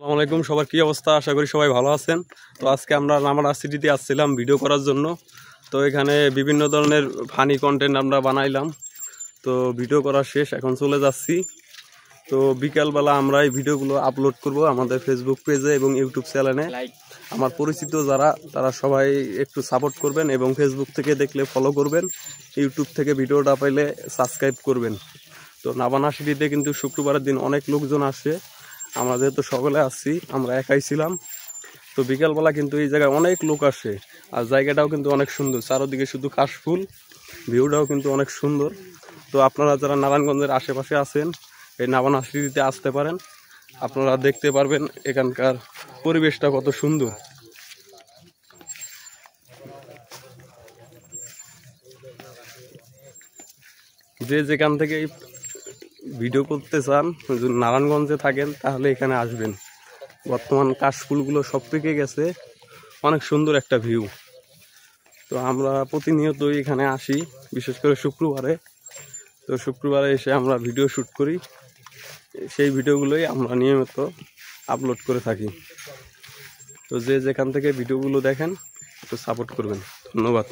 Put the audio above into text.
আসসালামু আলাইকুম, সবার কী অবস্থা? আশা করি সবাই ভালো আছেন। তো আজকে আমরা নামারা সিটিতে আসছিলাম ভিডিও করার জন্য। তো এখানে বিভিন্ন ধরনের ফানি কন্টেন্ট আমরা বানাইলাম। তো ভিডিও করা শেষ, এখন চলে যাচ্ছি। তো বিকালবেলা আমরা এই ভিডিওগুলো আপলোড করব আমাদের ফেসবুক পেজে এবং ইউটিউব চ্যানেলে। আমার পরিচিত যারা তারা সবাই একটু সাপোর্ট করবেন এবং ফেসবুক থেকে দেখলে ফলো করবেন, ইউটিউব থেকে ভিডিওটা পাইলে সাবস্ক্রাইব করবেন। তো নাবানা সিটিতে কিন্তু শুক্রবারের দিন অনেক লোকজন আসে, আমরা যেহেতু সকলে আসছি, আমরা একাই ছিলাম। তো বিকালবেলা কিন্তু এই জায়গায় অনেক লোক আসে, আর জায়গাটাও কিন্তু অনেক সুন্দর, চারোদিকে শুধু কাশফুল, ভিউটাও কিন্তু অনেক সুন্দর। তো আপনারা যারা নারায়ণগঞ্জের আশেপাশে আছেন, এই নাবানা সিটিতে আসতে পারেন, আপনারা দেখতে পারবেন এখানকার পরিবেশটা কত সুন্দর। যে যেখান থেকে ভিডিও করতে চান, যদি নারায়ণগঞ্জে থাকেন তাহলে এখানে আসবেন। বর্তমান কাশফুলগুলো সব পেকে গেছে, অনেক সুন্দর একটা ভিউ। তো আমরা প্রতিনিয়তই এখানে আসি, বিশেষ করে শুক্রবারে। তো শুক্রবারে এসে আমরা ভিডিও শ্যুট করি, সেই ভিডিওগুলোই আমরা নিয়মিত আপলোড করে থাকি। তো যে যেখান থেকে ভিডিওগুলো দেখেন একটু সাপোর্ট করবেন, ধন্যবাদ।